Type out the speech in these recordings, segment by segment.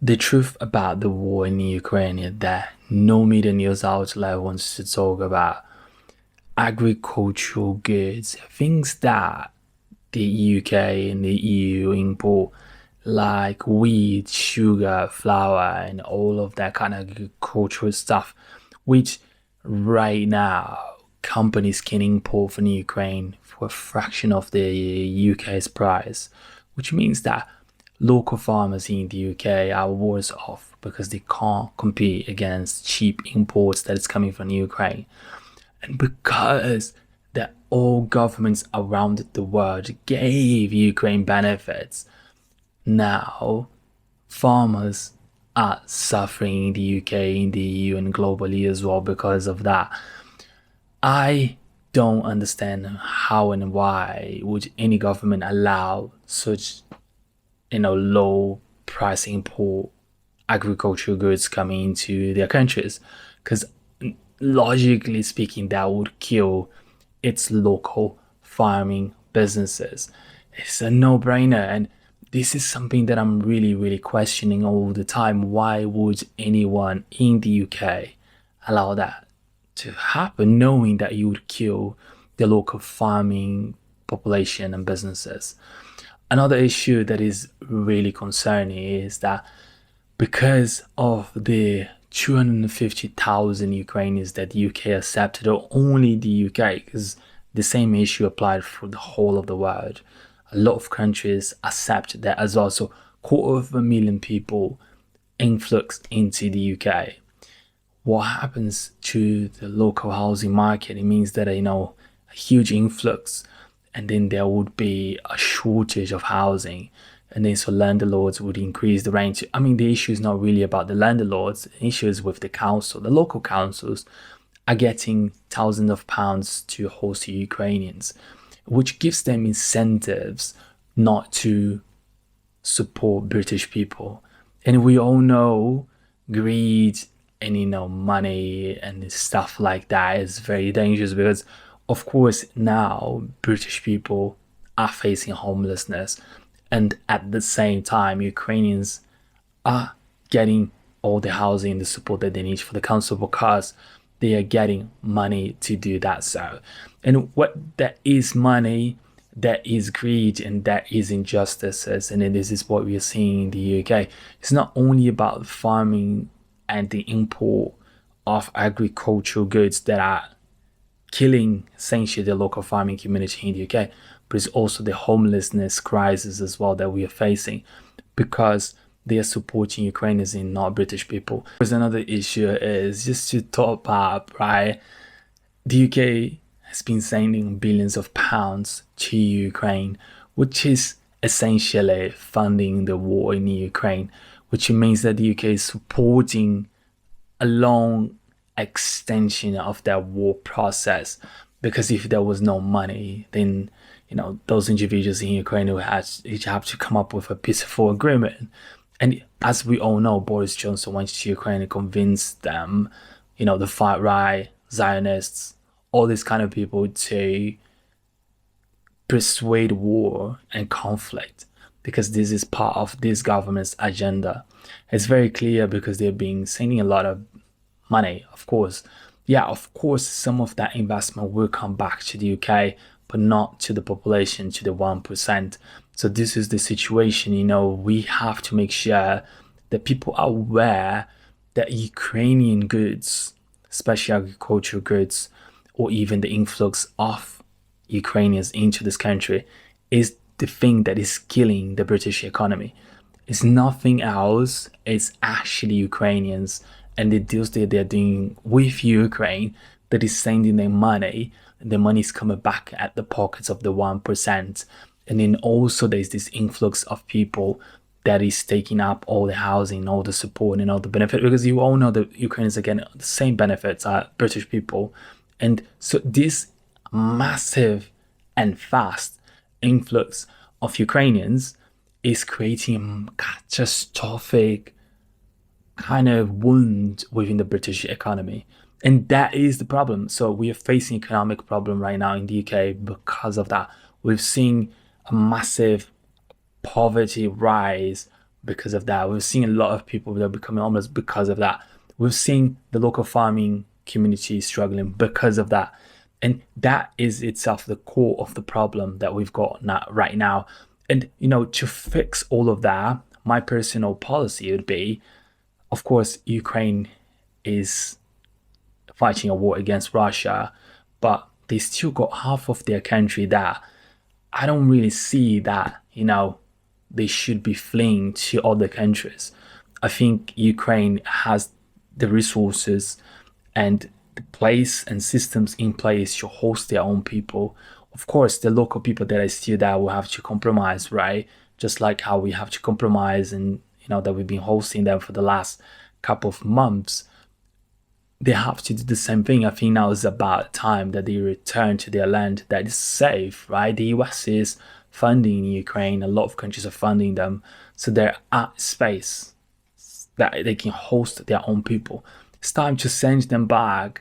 The truth about the war in Ukraine is that no media news outlet wants to talk about agricultural goods, things that the UK and the EU import, like wheat, sugar, flour, and all of that kind of agricultural stuff, which right now companies can import from Ukraine for a fraction of the UK's price, which means that local farmers in the UK are worse off because they can't compete against cheap imports that is coming from Ukraine. And because that all governments around the world gave Ukraine benefits, now farmers are suffering in the UK, in the EU, and globally as well because of that. I don't understand how and why would any government allow such low price import agricultural goods coming into their countries, because logically speaking that would kill its local farming businesses. It's a no-brainer, and this is something that I'm really questioning all the time. Why would anyone in the UK allow that to happen, knowing that you would kill the local farming population and businesses? Another issue that is really concerning is that because of the 250,000 Ukrainians that the UK accepted, or only the UK, because the same issue applied for the whole of the world. A lot of countries accept that as well. So 250,000 people influx into the UK. What happens to the local housing market? It means that, a huge influx, and then there would be a shortage of housing, and then so landlords would increase the rent. I mean, the issue is not really about the landlords. The issue is with the council. The local councils are getting thousands of pounds to host Ukrainians, which gives them incentives not to support British people. And we all know greed and money and stuff like that is very dangerous, because of course now British people are facing homelessness, and at the same time Ukrainians are getting all the housing and the support that they need for the council because they are getting money to do that. So, and what that is money, that is greed, and that is injustices, and then this is what we are seeing in the UK. It's not only about farming and the import of agricultural goods that are killing essentially the local farming community in the UK, but it's also the homelessness crisis as well that we are facing because they are supporting Ukrainians and not British people. There's another issue is just to top up, right? The UK has been sending billions of pounds to Ukraine, which is essentially funding the war in Ukraine, which means that the UK is supporting a long extension of that war process. Because if there was no money, then those individuals in Ukraine would have to come up with a peaceful agreement. And as we all know, Boris Johnson went to Ukraine and convinced them, the far-right, Zionists, all these kind of people to persuade war and conflict, because this is part of this government's agenda. It's very clear because they've been sending a lot of money, of course. Yeah, of course, some of that investment will come back to the UK, but not to the population, to the 1%. So this is the situation, we have to make sure that people are aware that Ukrainian goods, especially agricultural goods, or even the influx of Ukrainians into this country, is the thing that is killing the British economy. It's nothing else. It's actually Ukrainians and the deals that they're doing with Ukraine that is sending them money. The money is coming back at the pockets of the 1%. And then also there's this influx of people that is taking up all the housing, all the support, and all the benefit, because you all know that Ukrainians are getting the same benefits as British people. And so this massive and fast influx of Ukrainians is creating a catastrophic kind of wound within the British economy. And that is the problem. So we are facing economic problem right now in the UK because of that. We've seen a massive poverty rise because of that. We've seen a lot of people that are becoming homeless because of that. We've seen the local farming community struggling because of that. And that is itself the core of the problem that we've got now, right now. And, to fix all of that, my personal policy would be, of course, Ukraine is fighting a war against Russia, but they still got half of their country that I don't really see that, they should be fleeing to other countries. I think Ukraine has the resources and the place and systems in place to host their own people. Of course, the local people that are still there will have to compromise, right? Just like how we have to compromise and, that we've been hosting them for the last couple of months. They have to do the same thing. I think now is about time that they return to their land that is safe, right? The US is funding Ukraine. A lot of countries are funding them. So they're at space that they can host their own people. It's time to send them back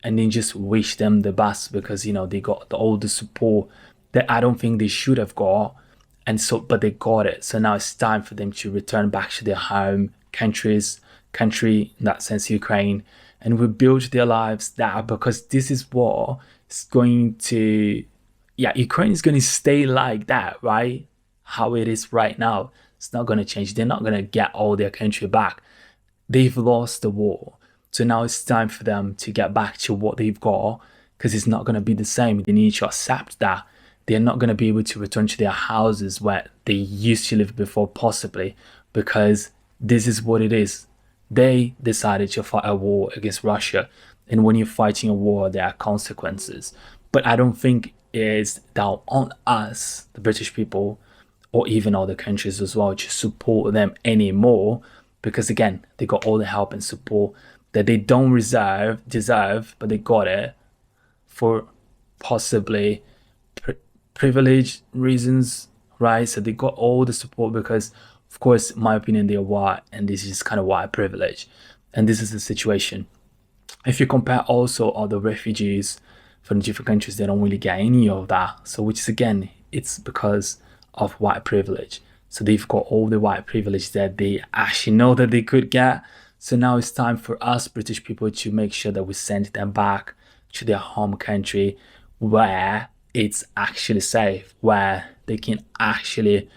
and then just wish them the best because, they got all the support that I don't think they should have got. And so, but they got it. So now it's time for them to return back to their home country, in that sense, Ukraine, and rebuild their lives there, because this is what is going to, Ukraine is going to stay like that, right? How it is right now. It's not going to change. They're not going to get all their country back. They've lost the war. So now it's time for them to get back to what they've got, because it's not going to be the same. They need to accept that. They're not going to be able to return to their houses where they used to live before, possibly, because this is what it is. They decided to fight a war against Russia. And when you're fighting a war, there are consequences. But I don't think it's down on us, the British people, or even other countries as well, to support them anymore. Because again, they got all the help and support that they don't deserve, but they got it for possibly privilege reasons, right? So they got all the support because, of course, in my opinion, they are white, and this is kind of white privilege. And this is the situation. If you compare also other refugees from different countries, they don't really get any of that. So which is, again, it's because of white privilege. So they've got all the white privilege that they actually know that they could get. So now it's time for us British people to make sure that we send them back to their home country where it's actually safe, where they can actually,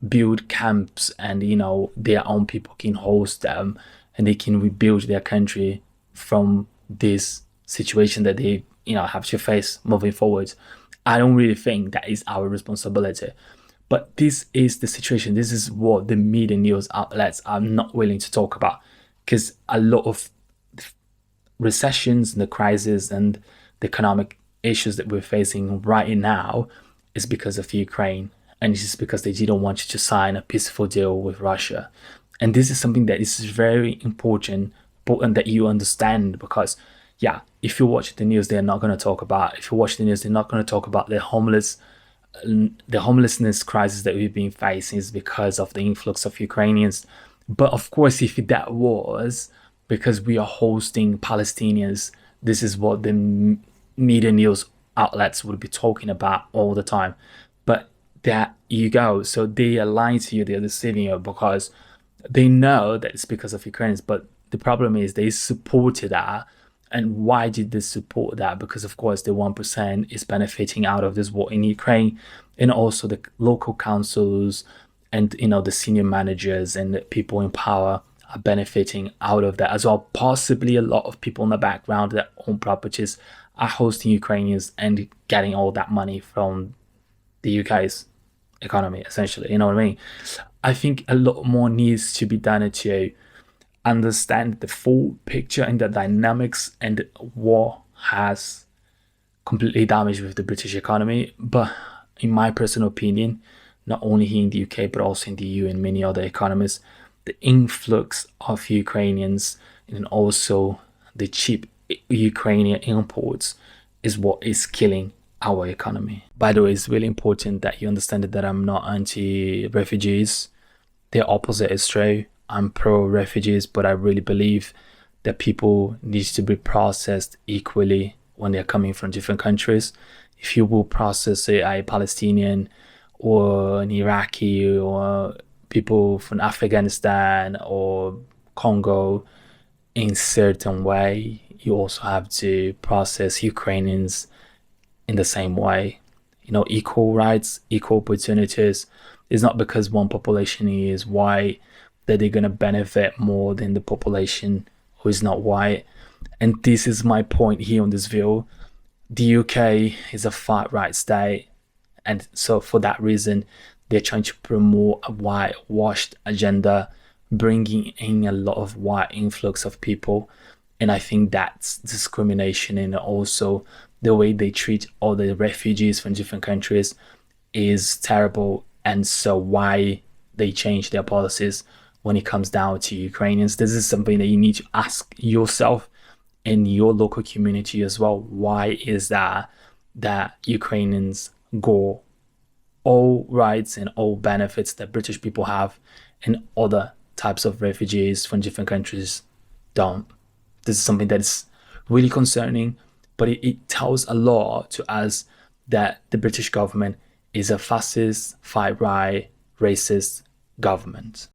build camps and, their own people can host them and they can rebuild their country from this situation that they, have to face moving forward. I don't really think that is our responsibility. But this is the situation. This is what the media news outlets are not willing to talk about, because a lot of recessions and the crisis and the economic issues that we're facing right now is because of Ukraine. And it's just because they didn't want you to sign a peaceful deal with Russia. And this is something that is very important that you understand, because if you watch the news, they're not going to talk about. If you watch the news, they're not going to talk about the homelessness crisis that we've been facing is because of the influx of Ukrainians. But of course, if that was because we are hosting Palestinians, this is what the media news outlets would be talking about all the time. But there you go. So they are lying to you, they're deceiving you, because they know that it's because of Ukrainians. But the problem is they supported that. And why did they support that? Because of course the 1% is benefiting out of this war in Ukraine, and also the local councils and the senior managers and the people in power are benefiting out of that as well. Possibly a lot of people in the background that own properties are hosting Ukrainians and getting all that money from the UK's economy, essentially. You know what I mean? I think a lot more needs to be done to understand the full picture and the dynamics and what has completely damaged with the British economy. But in my personal opinion, not only here in the UK, but also in the EU and many other economies, the influx of Ukrainians and also the cheap Ukrainian imports is what is killing our economy. By the way, it's really important that you understand that I'm not anti-refugees. The opposite is true. I'm pro-refugees, but I really believe that people need to be processed equally when they're coming from different countries. If you will process a Palestinian or an Iraqi or people from Afghanistan or Congo in certain way, you also have to process Ukrainians in the same way. Equal rights, equal opportunities. It's not because one population is white that they're going to benefit more than the population who is not white. And this is my point here on this view. The UK is a far right state, and so for that reason, they're trying to promote a whitewashed agenda, bringing in a lot of white influx of people. And I think that's discrimination, and also the way they treat all the refugees from different countries is terrible. And so why they change their policies when it comes down to Ukrainians, this is something that you need to ask yourself in your local community as well. Why is that Ukrainians go all rights and all benefits that British people have and other types of refugees from different countries don't? This is something that is really concerning, but it tells a lot to us that the British government is a fascist, far right, racist government.